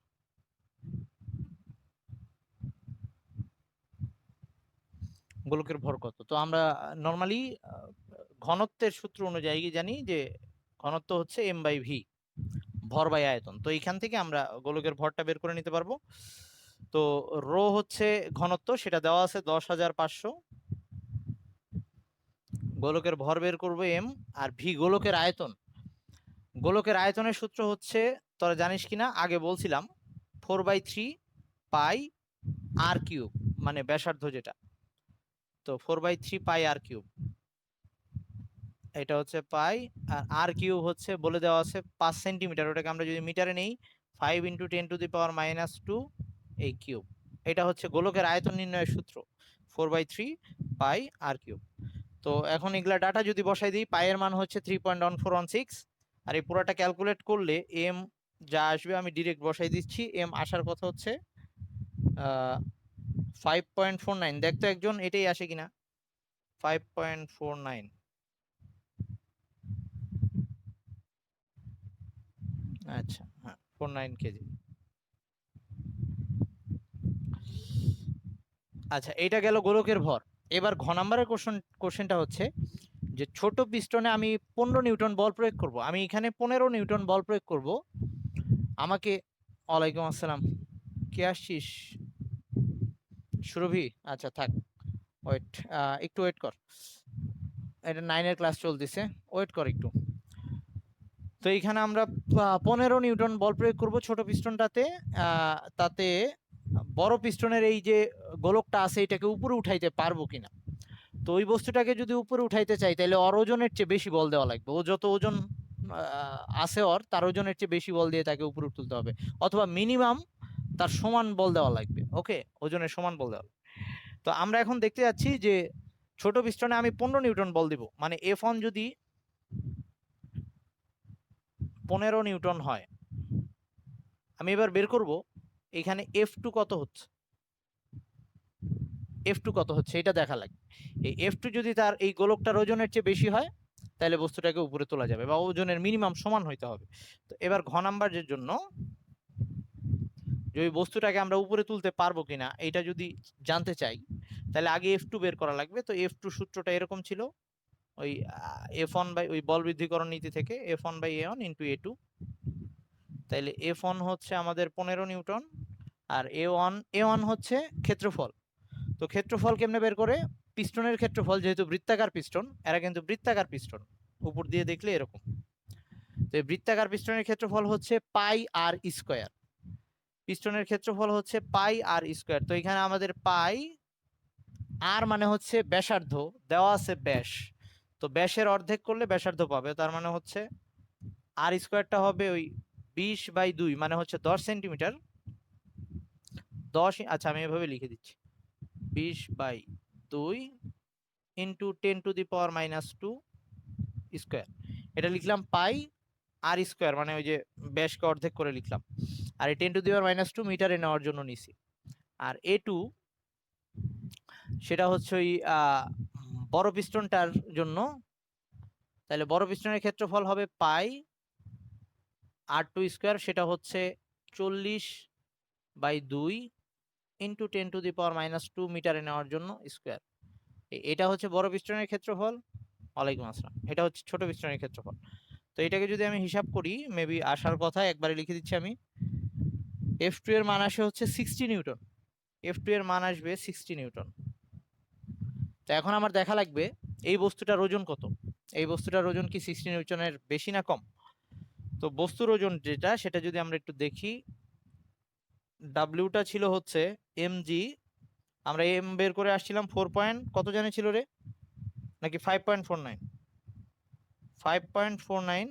গোলকের ভর কত? তো আমরা নর্মালি ঘনত্বের সূত্র অনুযায়ী জানি যে ঘনত্ব হচ্ছে m/v, ভর বাই আয়তন। তো এইখান থেকে আমরা গোলকের ভরটা বের করে নিতে পারবো। তো রো হচ্ছে ঘনত্ব, সেটা দেওয়া আছে 10,500, গোলকের ভর বের করবো m, আর ভি গোলকের আয়তন। গোলকের আয়তনের সূত্র হচ্ছে, তোরা জানিস কিনা আগে বলছিলাম, 4/3 পাই আর কিউব, মানে ব্যাসার্ধ যেটা। তো 4/3 পাই আর কিউব, এটা হচ্ছে পাই। আর আর কিউব হচ্ছে বলে দেওয়া আছে 5 সেন্টিমিটার, ওটাকে আমরা যদি মিটারে নেই 5 × 10⁻², এই কিউব। এটা হচ্ছে গোলকের আয়তন নির্ণয়ের সূত্র, 4/3 পাই আর কিউব। তো এখন এগুলা ডাটা যদি বসাই দিই, পাই এর মান হচ্ছে 3.1416, আর এই পুরোটা ক্যালকুলেট করলে এম যা আসবে আমি ডিরেক্ট বসাই দিচ্ছি। এম আসার কথা হচ্ছে 5.49। দেখতো একজন এটাই আসে কিনা, 5.49। আচ্ছা হ্যাঁ, 49 কেজি। আচ্ছা এটা গেল গোলকের ভর। এবার ঘ নাম্বারের কোশ্চেনটা হচ্ছে যে ছোট পিস্টনে আমি 15 নিউটন বল প্রয়োগ করব, আমি এখানে 15 নিউটন বল প্রয়োগ করব। আমাকে, ওয়ালাইকুম আসসালাম, কে আসছিস? সুরভি, আচ্ছা থাক, ওয়েট, একটু ওয়েট কর। এটা 9 এর ক্লাস চলতেছে, ওয়েট কর একটু। তো এখানে আমরা 15 নিউটন বল প্রয়োগ করব ছোট পিস্টনটাতে। তাতে বড় পিস্টনের এই যে গোলকটা আছে এটাকে উপরে উঠাইতে পারবো কিনা। তো ওই বস্তুটাকে যদি উপরে উঠাইতে চাই তাহলে ওর ওজনের চেয়ে বেশি বল দেওয়া লাগবে। ও যত ওজন আছে তার ওজনের চেয়ে বেশি বল দিয়ে তাকে উপরে তুলতে হবে, অথবা মিনিমাম তার সমান বল দেওয়া লাগবে। ওকে, ওজনের সমান বল দেওয়া। তো আমরা এখন দেখতে যাচ্ছি যে ছোট পিস্টনে আমি 15 নিউটন বল দিব, মানে F1 যদি 15 নিউটন হয়, আমি এবার বের করব এখানে F2 কত হচ্ছে। F2 কত হচ্ছে এটা দেখা লাগবে। এই F2 যদি তার এই গোলকটার ওজনের চেয়ে বেশি হয় তাহলে বস্তুটাকে উপরে তোলা যাবে, বা ওজনের মিনিমাম সমান হইতে হবে। তো এবার ঘ নাম্বারের জন্য যে ওই বস্তুটাকে আমরা উপরে তুলতে পারবো কিনা এটা যদি জানতে চাই তাহলে আগে F2 বের করা লাগবে। তো F2 সূত্রটা এরকম ছিল, ওই F1 বাই ওই বল বৃদ্ধিকরণ নীতি থেকে F1 by A1 into A2। তাইলে F1 হচ্ছে আমাদের 15 নিউটন, আর A1 হচ্ছে ক্ষেত্রফল। তো ক্ষেত্রফল কেমনে বের করে, পিস্টনের ক্ষেত্রফল, যেহেতু বৃত্তাকার পিস্টন, এরা কিন্তু বৃত্তাকার পিস্টন, উপর দিয়ে দেখলে এরকম। তো বৃত্তাকার পিস্টনের ক্ষেত্রফল হচ্ছে পাই আর স্কয়ার, পিস্টনের ক্ষেত্রফল হচ্ছে পাই আর স্কয়ার। তো এখানে আমাদের পাই আর মানে হচ্ছে ব্যাসার্ধ, দেওয়া আছে ব্যাস, তো ব্যাসের অর্ধেক করলে ব্যাসার্ধ পাবে, তার মানে হচ্ছে আর স্কয়ারটা হবে ওই 20/2 মানে হচ্ছে 10 সেন্টিমিটার। 10, আচ্ছা আমি এভাবে লিখে দিচ্ছি, 20/2 ইন্টু 10⁻⁻2 স্কোয়ার। এটা লিখলাম পাই আর স্কোয়ার, মানে ওই যে ব্যাসকে অর্ধেক করে লিখলাম, আর এই 10⁻⁻2 মিটারে নেওয়ার জন্য নিছি। আর A2 সেটা হচ্ছে ওই বড় পিস্টনটার জন্য, তাহলে বড় পিস্টনের ক্ষেত্রফল হবে পাই R2 স্কোয়ার, সেটা হচ্ছে 40/2 ইন্টু 10⁻⁻2 মিটারে নেওয়ার জন্য স্কোয়ার। এটা হচ্ছে বড় পিস্টনের ক্ষেত্রফল। ওয়ালাইকুম আসসালাম। এটা হচ্ছে ছোট পিস্টনের ক্ষেত্রফল। তো এটাকে যদি আমি হিসাব করি, মেবি আসার কথা, একবারে লিখে দিচ্ছি আমি। F2 এর মান আসে হচ্ছে 60 নিউটন, F2 এর মান আসবে 60 নিউটন। তো এখন আমার দেখা লাগবে এই বস্তুটার ওজন কত। এই বস্তুটার ওজন কি 60 নিউটনের বেশি না কম? তো বস্তুর ওজন যেটা, সেটা যদি আমরা একটু দেখি, ডাব্লিউটা ছিল হচ্ছে mg, আমরা এম বের করে আসছিলাম 4 পয়েন্ট কত জানে ছিল রে, নাকি 5.49, 5.49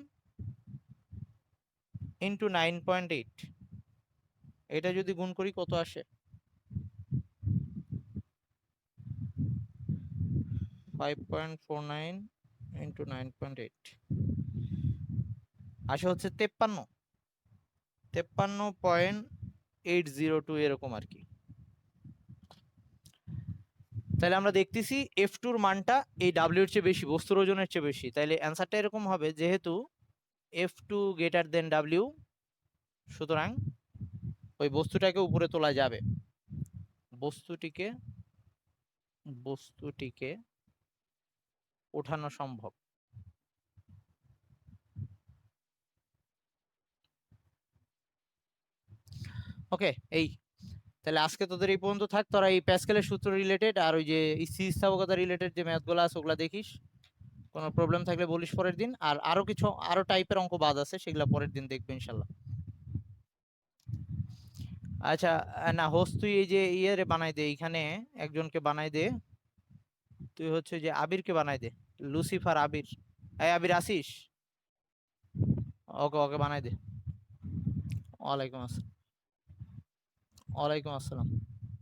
ইন্টু 9.8, এটা যদি গুণ করি কত আসে, 5.49 ইন্টু 9.8 আসে হচ্ছে 53.802 এরকম আর কি। তাহলে আমরা দেখতেছি F2 এর মানটা এই W এর চেয়ে বেশি, বস্তুর ওজনের চেয়ে বেশি। তাহলে অ্যান্সারটা এরকম হবে, যেহেতু F2 গ্রেটার দেন W, সুতরাং ওই বস্তুটাকে উপরে তোলা যাবে, বস্তুটিকে ওঠানো সম্ভব। ওকে, এই তাহলে আজকে তোদের এই পর্যন্ত থাক। তোরা এই প্যাসকেলের সূত্র রিলেটেড আর ওই যে স্থিতিস্থাপকতা রিলেটেড যে ম্যাথগুলো আছে ওগুলা দেখিস, কোনো প্রবলেম থাকলে বলিস পরের দিন। আর আরো কিছু আরো টাইপের অঙ্ক বাদ আছে, সেগুলো পরের দিন দেখবে ইনশাল্লাহ। আচ্ছা, না হোস তুই এই যে ইয়ে বানাই দে, এইখানে একজনকে বানাই দে, তুই হচ্ছে যে আবিরকে বানাই দে, লুসিফার আবির। এই আবির আসিস? ওকে ওকে বানাই দে। ওয়ালাইকুম আসসালাম। ওয়ালাইকুম আসসালাম।